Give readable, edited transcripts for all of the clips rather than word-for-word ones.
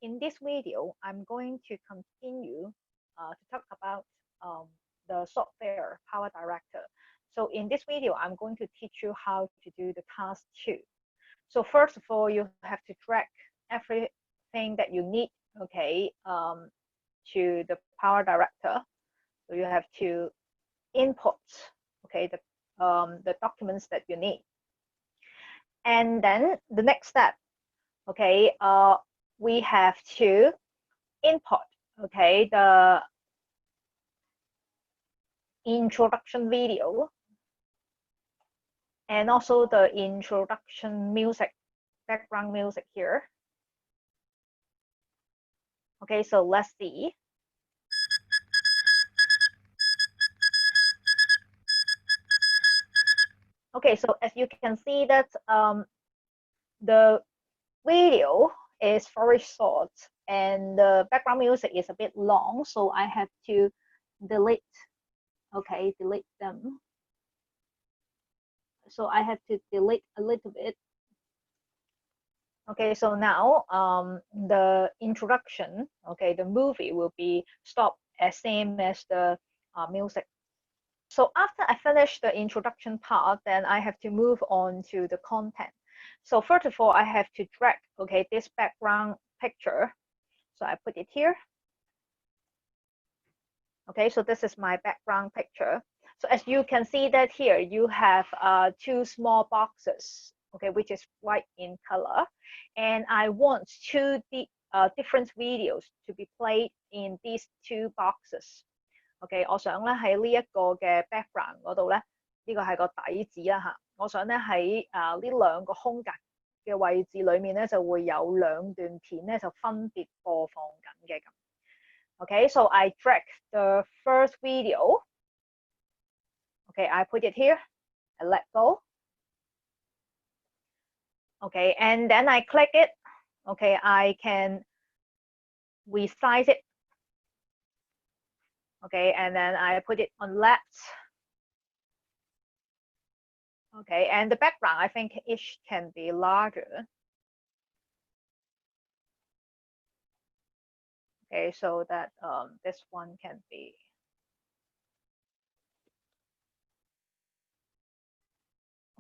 in this video, I'm going to continue to talk about the software Power Director. So in this video, I'm going to teach you how to do the task 2. So first of all, you have to drag everything that you need, okay, to the Power Director. So you have to input, okay, the documents that you need. And then the next step, okay, we have to input, okay, the introduction video and also the introduction music, background music here. Okay, so let's see. Okay, so as you can see that the video is very short and the background music is a bit long, so I have to delete, okay, delete them. So I have to delete a little bit. Okay, so now the introduction, okay, the movie will be stopped as same as the music. So after I finish the introduction part, then I have to move on to the content. So first of all, I have to drag, okay, this background picture. So I put it here. Okay, so this is my background picture. So as you can see that here, you have 2 small boxes, okay, which is white in color. And I want 2 different videos to be played in these 2 boxes. OK， 我想咧喺呢一個嘅 background 嗰度咧，呢個係個底子啦嚇。我想咧喺呢兩個空格嘅位置裏面咧，就會有2段片咧，就分別播放緊嘅咁。OK， so I drag the first video. OK, I put it here. I let go. OK, and then I click it. OK, I can resize it. Okay, and then I put it on left. Okay, and the background, I think it can be larger. Okay, so that this one can be.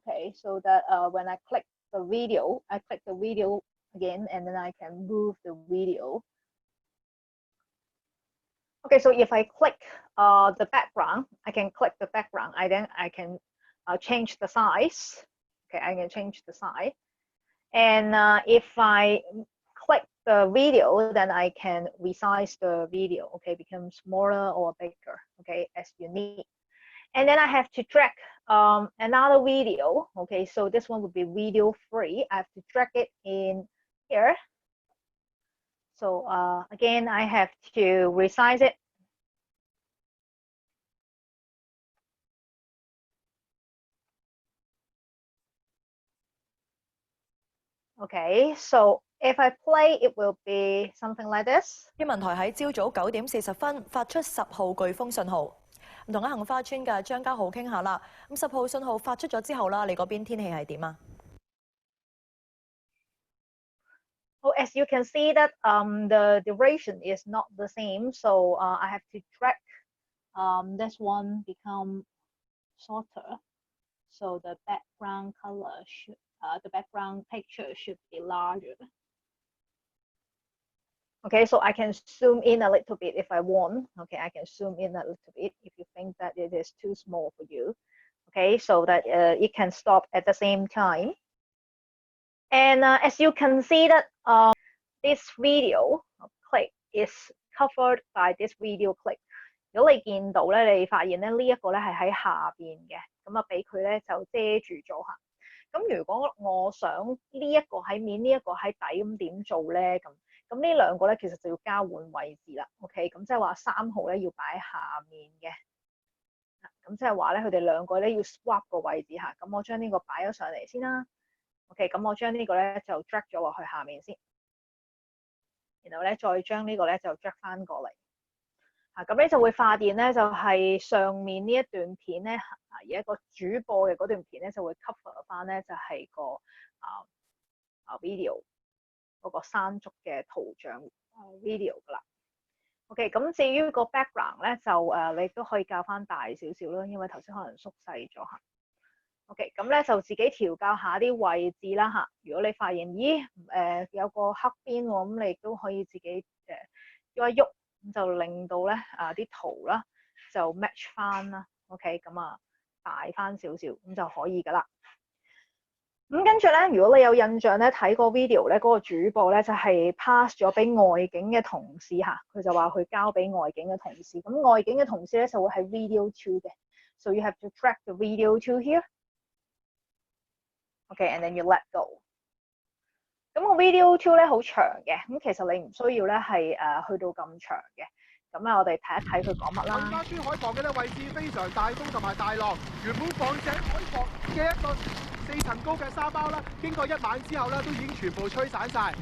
Okay, so that when I click the video, I click the video again, and then I can move the video. Okay, so if I click the background, I can click the background. Then I can change the size. Okay, I can change the size. And if I click the video, then I can resize the video. Okay, become smaller or bigger. Okay, as you need. And then I have to drag another video. Okay, so this one would be video 3. I have to drag it in here. So again, I have to resize it. Okay, so if I play, it will be something like this. 天文台喺朝早9點40分發出10號颶風信號。唔同喺杏花村嘅張家浩傾下啦。咁10號信號發出咗之後啦，你嗰邊天氣係點啊？ Oh, as you can see that the duration is not the same, so I have to drag this one become shorter, so the background color should the background picture should be larger. Okay, so I can zoom in a little bit if I want. Okay, I can zoom in a little bit if you think that it is too small for you. Okay, so that it can stop at the same time. And as you can see that this video clip is covered by this video clip. 如果你見到咧，你發現咧呢一個咧係喺下邊嘅，咁啊俾佢咧就遮住咗嚇。咁如果我想呢一個喺面，呢一個喺底，咁點做咧？咁呢兩個咧其實就要交換位置啦。OK， 咁即係話3號咧要擺喺下面嘅。咁即係話咧佢哋兩個咧要 swap 個位置嚇。咁我將呢個擺咗上嚟先啦。OK， 咁我將呢個咧就 drag 咗落去下面先。然後咧再將呢個咧就 drag 翻過嚟。咁你就會發現咧，就係上面呢一段片咧，而一個主播嘅嗰段片咧，就會 cover 翻咧，就係個video。嗰個山竹嘅圖像video 噶啦。OK， 咁至於個 background 咧就你都可以校翻大少少啦，因為頭先可能縮細咗嚇。OK， 咁咧就自己調校下啲位置啦嚇。如果你發現有個黑邊喎，咁你都可以自己喐一喐，咁就令到咧啲圖啦就 match 翻啦。OK， 咁大翻少少咁就可以噶啦。咁跟住咧，如果你有印象咧，睇個 video 咧，嗰個主播咧就係 pass 咗俾外景嘅同事嚇，佢就話佢交俾外景嘅同事。咁外景嘅同事咧就會喺 video 2嘅，so you have to track the video to here。OK，and then you let go。咁個 video 2咧好長嘅，咁其實你唔需要咧係去到咁長嘅。咁我哋睇一睇佢講乜啦。杏花村海旁嘅位置非常大風同埋大浪，原本放井海旁嘅一個4層高嘅沙包啦，經過1晚之後咧，都已經全部吹散晒。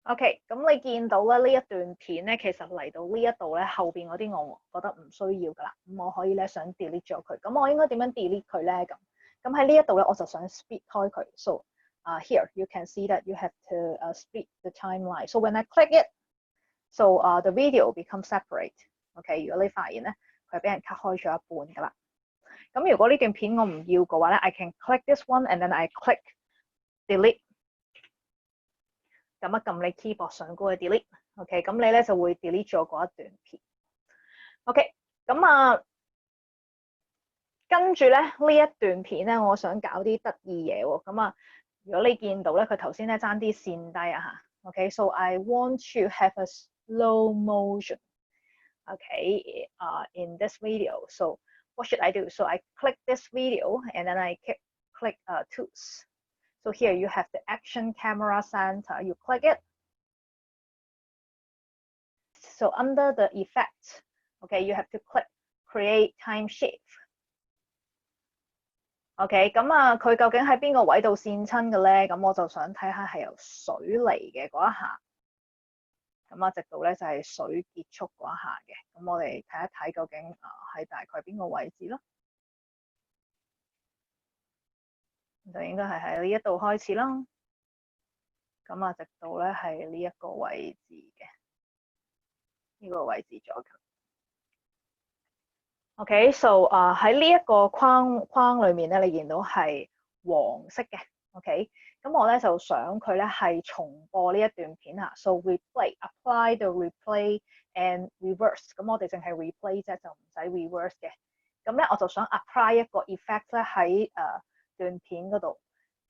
OK， 咁你見到咧呢一段片咧，其實嚟到呢一度咧，後邊嗰啲我覺得唔需要噶啦，咁我可以咧想 delete 咗佢。咁我應該點樣 delete 佢咧？咁喺呢一度咧，我就想 split 開佢。So here you can see that you have to split the timeline. So when I click it, so the video becomes separate. OK， 如果你發現咧，佢係俾人 cut 開咗一半噶啦。咁如果呢段片我唔要嘅話咧 ，I can click this one and then I click delete。撳一撳你 keyboard 上高嘅 delete。OK， 咁你咧就會 delete 咗嗰一段片。OK， 咁跟住咧呢一段片咧，我想搞啲得意嘢喎。咁如果你見到咧，佢頭先咧爭啲線低嚇。OK，so I want to have a slow motion. Okay, in this video. So what should I do? So I click this video and then I click tools. So here you have the action camera center. You click it. So under the effect, okay, you have to click create time shift. OK， 咁佢究竟喺邊個位度線親嘅咧？咁我就想睇下係由水嚟嘅嗰一下。咁直到咧就係水結束嗰一下嘅。咁我哋睇一睇究竟係大概邊個位置咯。就應該係喺呢一度開始啦。咁直到咧係呢一個位置嘅，呢個位置左近。OK，so 喺呢一個框裏面咧，你見到係黃色嘅。OK， 咁我咧就想佢咧係重播呢一段片嚇。So replay, apply the replay and reverse。咁我哋淨係 replay 啫，就唔使 reverse 嘅。咁咧我就想 apply 一個 effect 咧喺段片嗰度。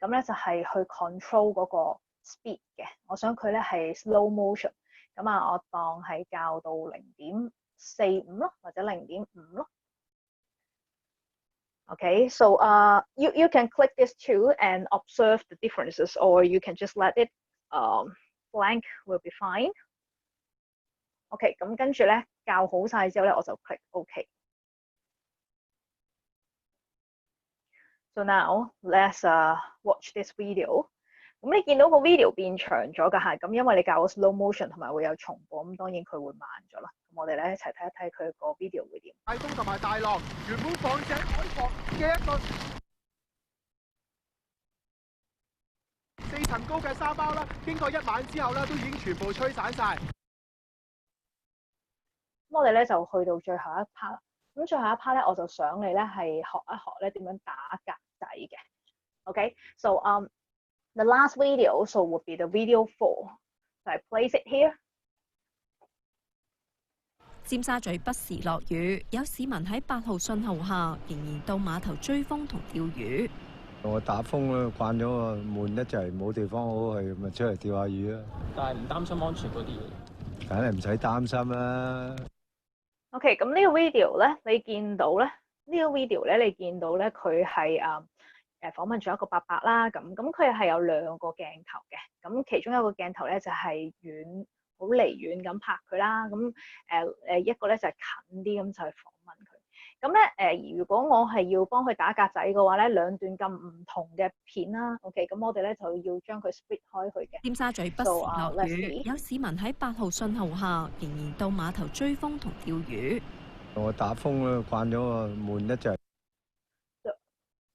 咁咧就係去 control 嗰個 speed 嘅。我想佢咧係 slow motion。咁我當係校到0.45咯，或者0.5咯。Okay, so you can click this too and observe the differences, or you can just let it blank will be fine. OK， 咁跟住咧校好晒之後咧，我就 click OK。So now let's watch this video。咁你見到個 video 變長咗㗎嚇，咁因為你校咗 slow motion 同埋會有重播，咁當然佢會慢咗啦。咁我哋咧一齊睇一睇佢個 video 會點。大風同埋大浪，原本放井海旁嘅一個4層高嘅沙包啦，經過1晚之後咧，都已經全部吹散晒。咁我哋咧就去到最後一 part 啦。咁最後一 part 咧，我就想你咧係學一學咧點樣打格仔嘅。OK，so the last video so would be the video 4. So I place it here. 尖沙咀不時落雨，有市民喺8號信號下仍然到碼頭追風同釣魚。我打風啦，慣咗啊，悶得滯，冇地方好去，咪出嚟釣下魚啦。但係唔擔心安全嗰啲嘢？梗係唔使擔心啦。OK， 咁呢個 video 咧，你見到咧，呢個 video 咧，你見到咧，佢係訪問咗一個伯伯啦，咁佢係有2個鏡頭嘅，咁其中一個鏡頭咧就係好離遠咁拍佢啦，咁一個咧就係近啲咁就去訪問佢。咁咧如果我係要幫佢打格仔嘅話咧，2段咁唔同嘅片啦 ，OK， 咁我哋咧就要將佢 split 開佢嘅。尖沙咀不時落雨，有市民喺8號信號下仍然到碼頭追風同釣魚。我打風啦，慣咗啊，悶得滯。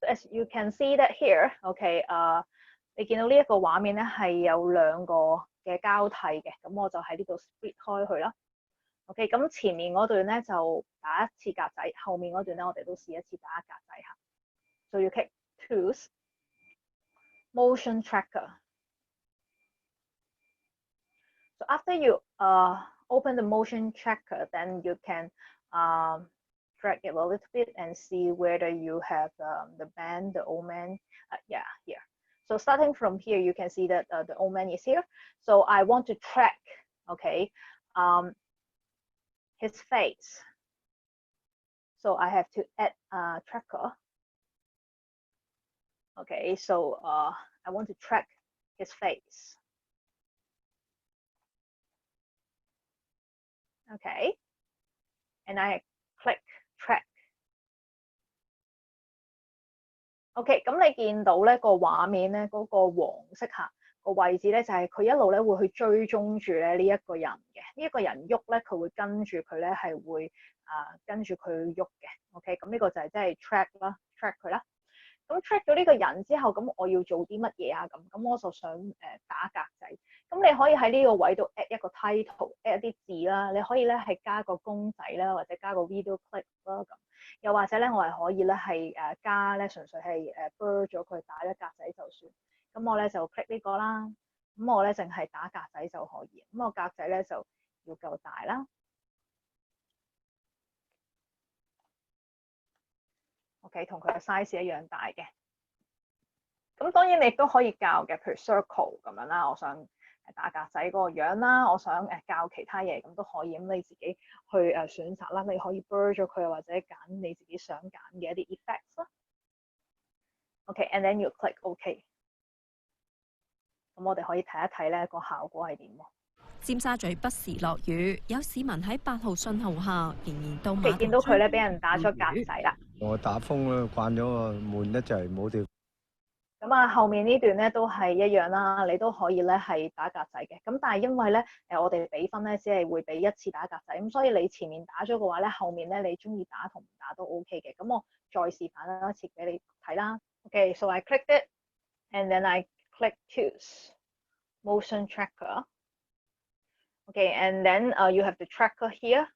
As you can see that here, OK，你見到呢一個畫面咧係有兩個嘅交替嘅，咁我就喺呢度 split 開佢啦。OK， 咁前面嗰段咧就打一次格仔，後面嗰段咧我哋都試一次打格仔嚇。So you click Tools, Motion Tracker. So after you open the motion tracker, then you can drag it a little bit and see whether you have the band, the old man. Yeah, here. So starting from here, you can see that the old man is here. So I want to track, okay, his face. So I have to add a tracker. Okay, so I want to track his face. Okay, and I click track. OK， 咁你見到咧個畫面咧嗰個黃色下個位置咧，就係佢一路咧會去追蹤住咧呢一個人嘅。呢一個人喐咧，佢會跟住佢咧係會跟住佢喐嘅。OK， 咁呢個就係即係 track 啦 ，track 佢啦。咁 track 咗呢個人之後，咁我要做啲乜嘢啊？咁我就想打格仔。咁你可以喺呢個位度 add 一個 title，add 一啲字啦。你可以咧係加個公仔啦，或者加個 video clip 啦咁。又或者咧，我係可以咧係加咧純粹係blur 咗佢打一格仔就算。咁我咧就 click 呢個啦。咁我咧淨係打格仔就可以。咁我格仔咧就要夠大啦。OK， 同佢嘅 size 一樣大嘅。咁當然你都可以教嘅，譬如 circle 咁樣啦。我想打格仔嗰個樣啦，我想教其他嘢咁都可以。咁你自己去選擇啦。你可以 blur 咗佢，或者揀你自己想揀嘅一啲 effects 啦。OK，and then you click OK。咁我哋可以睇一睇咧個效果係點喎？尖沙咀不時落雨，有市民喺8號信號下仍然到碼頭。見到佢咧俾人打咗格仔啦。我打風啦，慣咗個悶得滯，冇地。咁啊，後面呢段咧都係一樣啦，你都可以咧係打格仔嘅。咁但係因為咧我哋俾分咧只係會俾一次打格仔，咁所以你前面打咗嘅話咧，後面咧你中意打同唔打都 OK 嘅。咁我再示範一次俾你睇啦。Okay, so I clicked it, and then I click Choose Motion Tracker. Okay, and then you have the tracker here.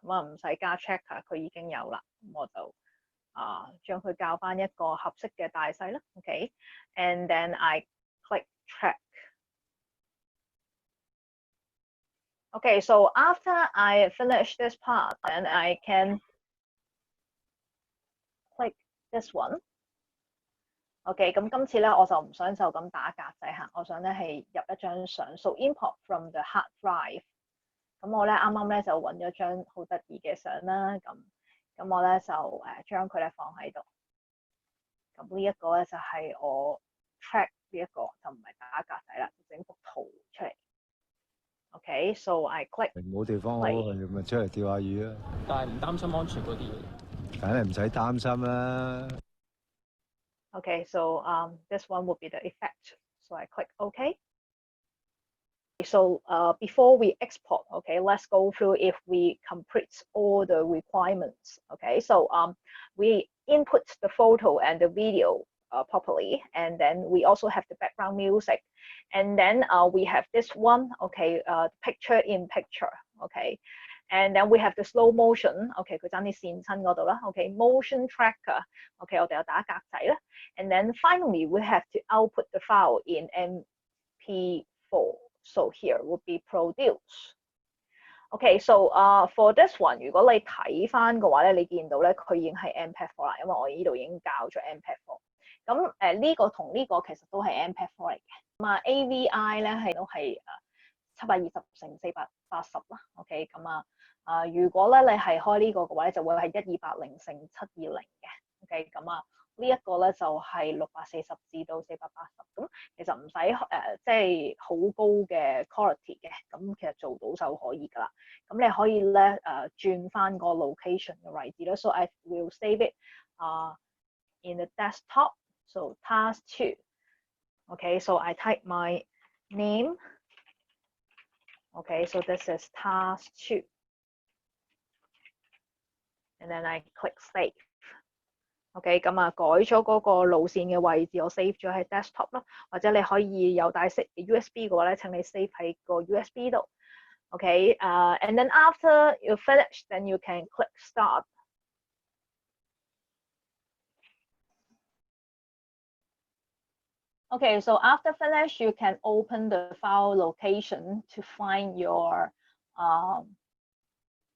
咁啊唔使加 tracker， 佢已經有啦。咁我就將佢校翻一個合適嘅大細啦。Okay, and then I click track. Okay, so after I finish this part, then I can click this one. OK， 咁今次咧我就唔想就咁打格仔嚇，我想咧係入一張相 ，so import from the hard drive。咁我咧啱啱咧就揾咗張好得意嘅相啦，咁我咧就將佢咧放喺度。咁呢一個咧就係我 track 呢一個，就唔係打格仔啦，整幅圖出嚟。OK，so I click。冇地方好去，咪出嚟釣下魚啦。但係唔擔心安全嗰啲嘢。梗係唔使擔心啦。Okay, so this one would be the effect. So I click OK. So before we export, okay, let's go through if we complete all the requirements. Okay, so we input the photo and the video properly, and then we also have the background music, and then we have this one, okay, picture in picture, okay. And then we have the slow motion, OK， 佢爭啲跣親嗰度啦 ，OK， motion tracker， OK， 我哋有打格仔啦。And then finally we have to output the file in MP4. So here would be produce. OK, so for this one， 如果你睇翻嘅話咧，你見到咧佢已經係 MP4 啦，因為我呢度已經教咗 MP4。咁呢個同呢個其實都係 MP4 嚟嘅。咁啊 AVI 咧係都係720乘480啦 ，OK， 咁如果咧你係開呢個嘅話咧，就會係1280乘720嘅 ，OK， 咁呢一個咧就係640至到480，咁其實唔使即係好高嘅 quality 嘅，咁其實做到就可以㗎啦。咁你可以咧轉翻個 location 嘅位置啦。So I will save it in the desktop. So task 2. Okay, so I type my name. Okay, so this is task 2. And then I click save. OK， 咁啊改咗嗰個路線嘅位置，我 save 咗喺 desktop 咯，或者你可以有帶 USB 嘅話咧，請你 save 喺個 USB 度。OK， and then after you finish, then you can click start. Okay, so after finish, you can open the file location to find your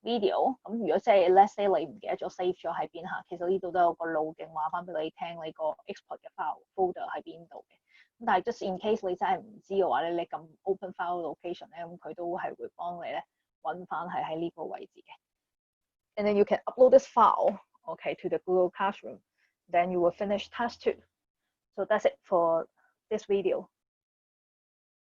video。咁如果即係 let's say 你唔記得咗 save 咗喺邊下，其實呢度都有個路徑話翻俾你聽，你個 export 嘅 file folder 喺邊度嘅。咁但係 just in case 你真係唔知嘅話咧，你撳 open file location 咧，咁佢都係會幫你咧揾翻係喺呢個位置嘅。And then you can upload this file, okay, to the Google Classroom. Then you will finish task 2. So that's it for this video.